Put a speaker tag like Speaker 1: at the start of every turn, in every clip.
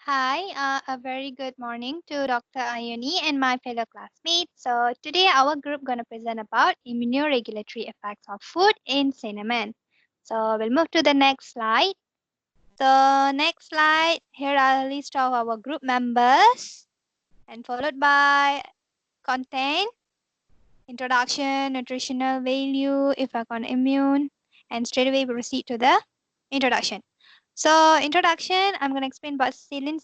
Speaker 1: Hi, a very good morning to Dr. Ayuni and my fellow classmates. So today our group gonna present about immunoregulatory effects of food in cinnamon. So we'll move to the next slide. So next slide, here are a list of our group members and followed by content, introduction, nutritional value, effect on immune, and straight away we proceed to the introduction. So introduction, I'm going to explain about Ceylon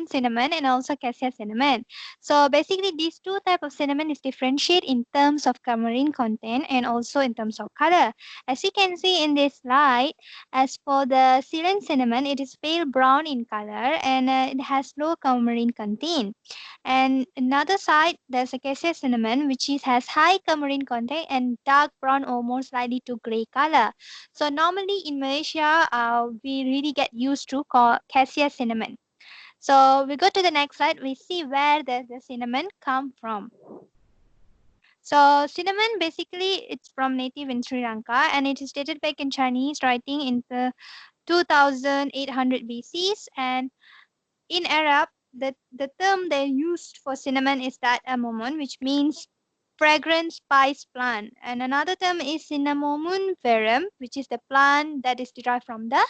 Speaker 1: cinnamon and also cassia cinnamon. So basically these two types of cinnamon is differentiate in terms of coumarin content and also in terms of color. As you can see in this slide, as for the Ceylon cinnamon, it is pale brown in color and it has low coumarin content. And another side, there's a cassia cinnamon which has high coumarin content and dark brown or more slightly to gray color. So normally in Malaysia, we really get used to cassia cinnamon. So we go to the next slide. We see where the cinnamon come from. So cinnamon basically it's from native in Sri Lanka and it is dated back in Chinese writing in the 2800 BCs, and in Arab the term they used for cinnamon is that amomon, which means fragrant spice plant, and another term is cinnamomum verum, which is the plant that is derived from the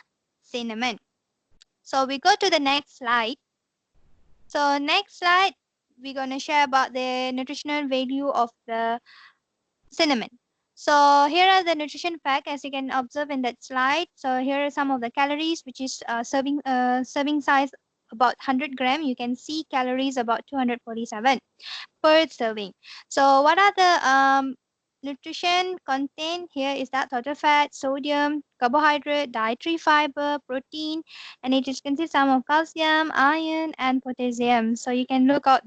Speaker 1: cinnamon. So we go to the next slide. So next slide, we're going to share about the nutritional value of the cinnamon. So here are the nutrition facts as you can observe in that slide. So here are some of the calories, which is serving size about 100 gram. You can see calories about 247 per serving. So what are the nutrition content here is that total fat, sodium, carbohydrate, dietary fiber, protein, and it is consists some of calcium, iron, and potassium. So you can look out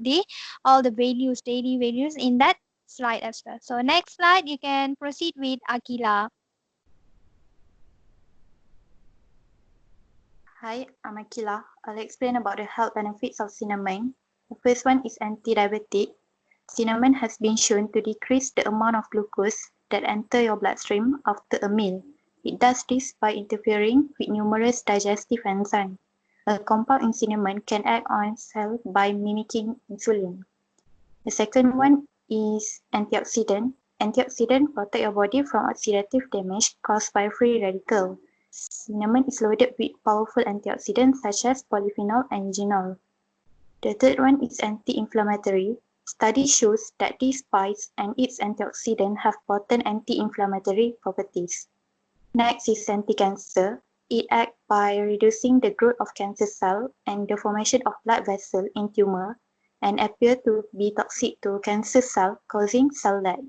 Speaker 1: all the values, daily values in that slide as well. So next slide, you can proceed with Aqilah.
Speaker 2: Hi, I'm Aqilah. I'll explain about the health benefits of cinnamon. The first one is anti-diabetic. Cinnamon has been shown to decrease the amount of glucose that enter your bloodstream after a meal. It does this by interfering with numerous digestive enzymes. A compound in cinnamon can act on cells by mimicking insulin. The second one is antioxidant. Antioxidant protect your body from oxidative damage caused by free radical. Cinnamon is loaded with powerful antioxidants such as polyphenol and genol. The third one is anti-inflammatory. Study shows that this spice and its antioxidant have potent anti-inflammatory properties. Next is anti-cancer. It acts by reducing the growth of cancer cells and the formation of blood vessels in tumor and appear to be toxic to cancer cells, causing cell death.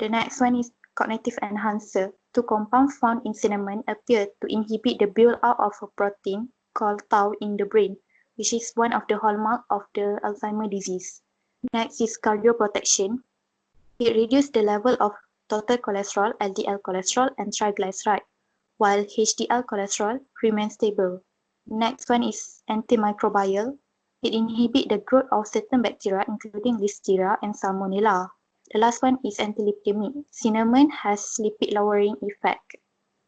Speaker 2: The next one is cognitive enhancer. Two compounds found in cinnamon appear to inhibit the build-up of a protein called tau in the brain, which is one of the hallmarks of the Alzheimer's disease. Next is cardioprotection. It reduces the level of total cholesterol, LDL cholesterol, and triglyceride, while HDL cholesterol remains stable. Next one is antimicrobial. It inhibits the growth of certain bacteria, including Listeria and Salmonella. The last one is antilipidemic. Cinnamon has lipid lowering effect.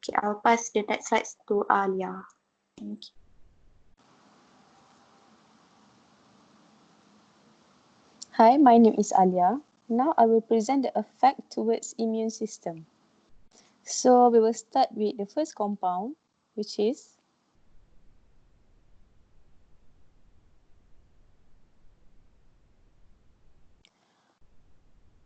Speaker 2: Okay, I'll pass the next slides to ALIYAH. Thank you.
Speaker 3: Hi, my name is ALIYAH. Now I will present the effect towards immune system. So we will start with the first compound, which is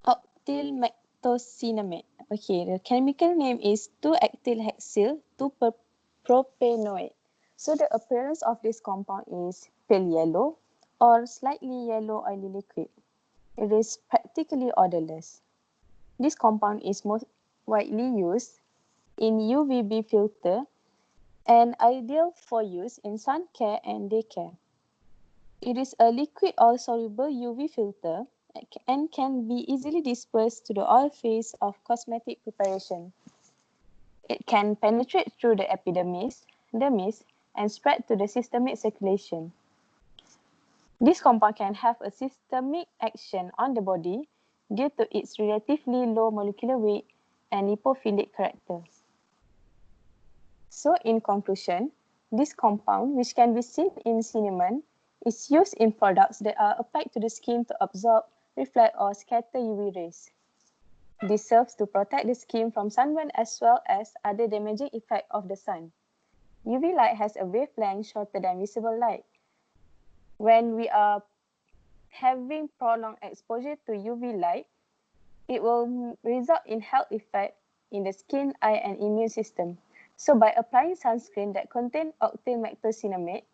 Speaker 3: octylmectocinamate. Okay, the chemical name is 2-actylhexyl 2-propanoate. So the appearance of this compound is pale yellow or slightly yellow oily liquid. It is practically odorless. This compound is most widely used in UVB filter and ideal for use in sun care and daycare. It is a liquid or soluble UV filter and can be easily dispersed to the oil phase of cosmetic preparation. It can penetrate through the epidermis, dermis, and spread to the systemic circulation. This compound can have a systemic action on the body due to its relatively low molecular weight and lipophilic character. So in conclusion, This compound, which can be seen in cinnamon, is used in products that are applied to the skin to absorb, reflect, or scatter UV rays. This serves to protect the skin from sunburn as well as other damaging effects of the sun. UV light has a wavelength shorter than visible light. When we are having prolonged exposure to UV light, it will result in health effects in the skin, eye, and immune system. So by applying sunscreen that contain octylmectocinamate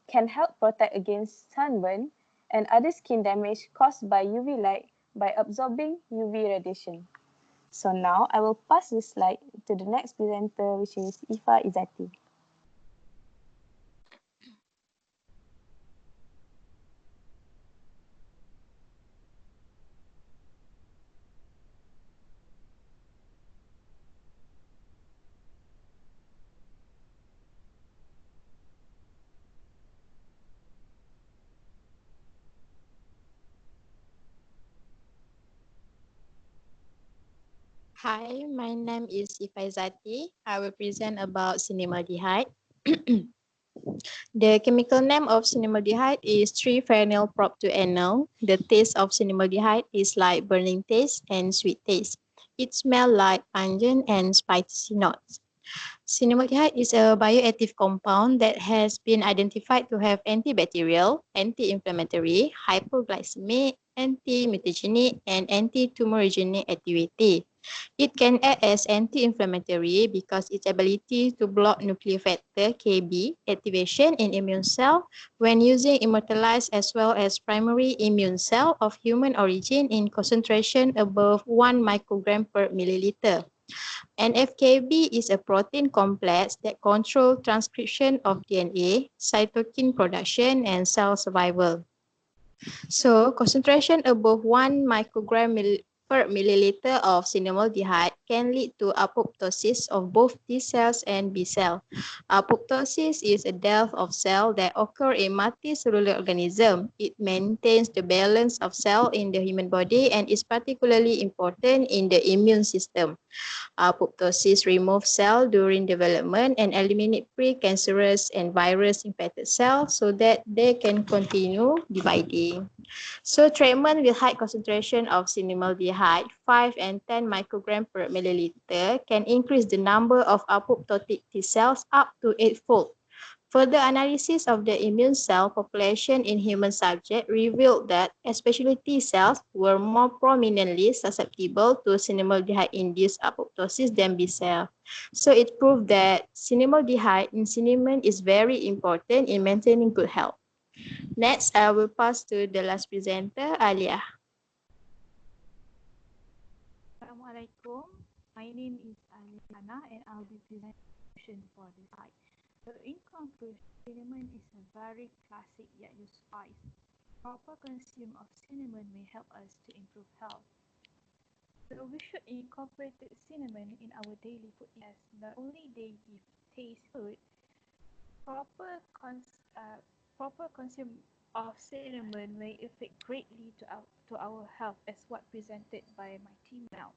Speaker 3: can help protect against sunburn and other skin damage caused by UV light by absorbing UV radiation. So now I will pass the slide to the next presenter, which is IFFAH IZZATI.
Speaker 4: Hi, my name is IZZATI. I will present about cinnamaldehyde. The chemical name of cinnamaldehyde is 3-phenyl-propional. The taste of cinnamaldehyde is like burning taste and sweet taste. It smells like pungent and spicy notes. Cinnamaldehyde is a bioactive compound that has been identified to have antibacterial, anti-inflammatory, hypoglycemic, anti-mutagenic, and anti-tumorigenic activity. It can act as anti-inflammatory because its ability to block nuclear factor Kb activation in immune cell when using immortalized as well as primary immune cell of human origin in concentration above 1 microgram per milliliter. NFKB is a protein complex that controls transcription of DNA, cytokine production, and cell survival. So, concentration above 1 microgram per milliliter of cinnamaldehyde can lead to apoptosis of both T cells and B cells. Apoptosis is a death of cell that occur in multicellular organism. It maintains the balance of cell in the human body and is particularly important in the immune system. Apoptosis removes cell during development and eliminate precancerous and virus-infected cells so that they can continue dividing. So treatment with high concentration of cinnamaldehyde, 5 and 10 microgram per milliliter, can increase the number of apoptotic T cells up to 8-fold. Further analysis of the immune cell population in human subjects revealed that especially T cells were more prominently susceptible to cinnamaldehyde-induced apoptosis than B cells. So it proved that cinnamaldehyde in cinnamon is very important in maintaining good health. Next, I will pass to the last presenter, ALIYAH.
Speaker 5: Assalamualaikum. My name is Aliyana and I'll be presenting for this slide. So in conclusion, cinnamon is a very classic yet used spice. Proper consumption of cinnamon may help us to improve health. So we should incorporate cinnamon in our daily food as not only they give taste good, proper consumption of cinnamon may affect greatly to our health as what presented by my team now.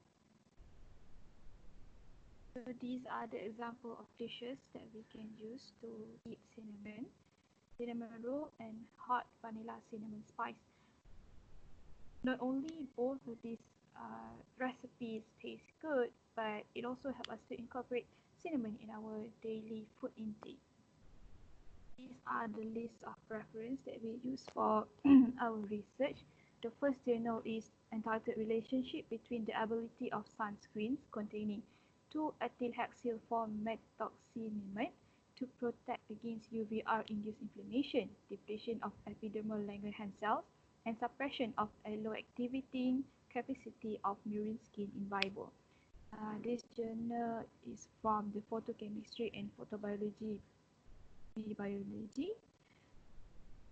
Speaker 5: So these are the example of dishes that we can use to eat cinnamon, cinnamon roll and hot vanilla cinnamon spice. Not only both of these recipes taste good, but it also helps us to incorporate cinnamon in our daily food intake. These are the list of reference that we use for our research. The first journal is entitled Relationship between the ability of sunscreens containing 2-ethylhexyl-4-methoxynilamide to protect against UVR-induced inflammation, depletion of epidermal Langerhans cells, and suppression of allo-activating capacity of murine skin in vivo. This journal is from the Photochemistry and Photobiology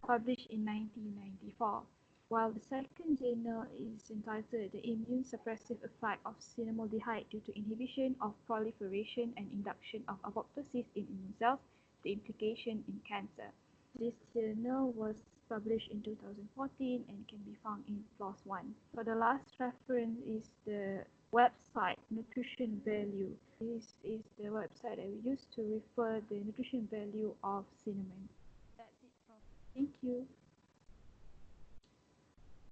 Speaker 5: published in 1994, while the second journal is entitled The Immune Suppressive Effect of Cinnamaldehyde Due to Inhibition of Proliferation and Induction of Apoptosis in Immune Cells, the Implication in Cancer. This journal was published in 2014 and can be found in PLOS ONE. For the last reference is the website nutrition value. This is the website that we use to refer the nutrition value of cinnamon. That's it from me. Thank you.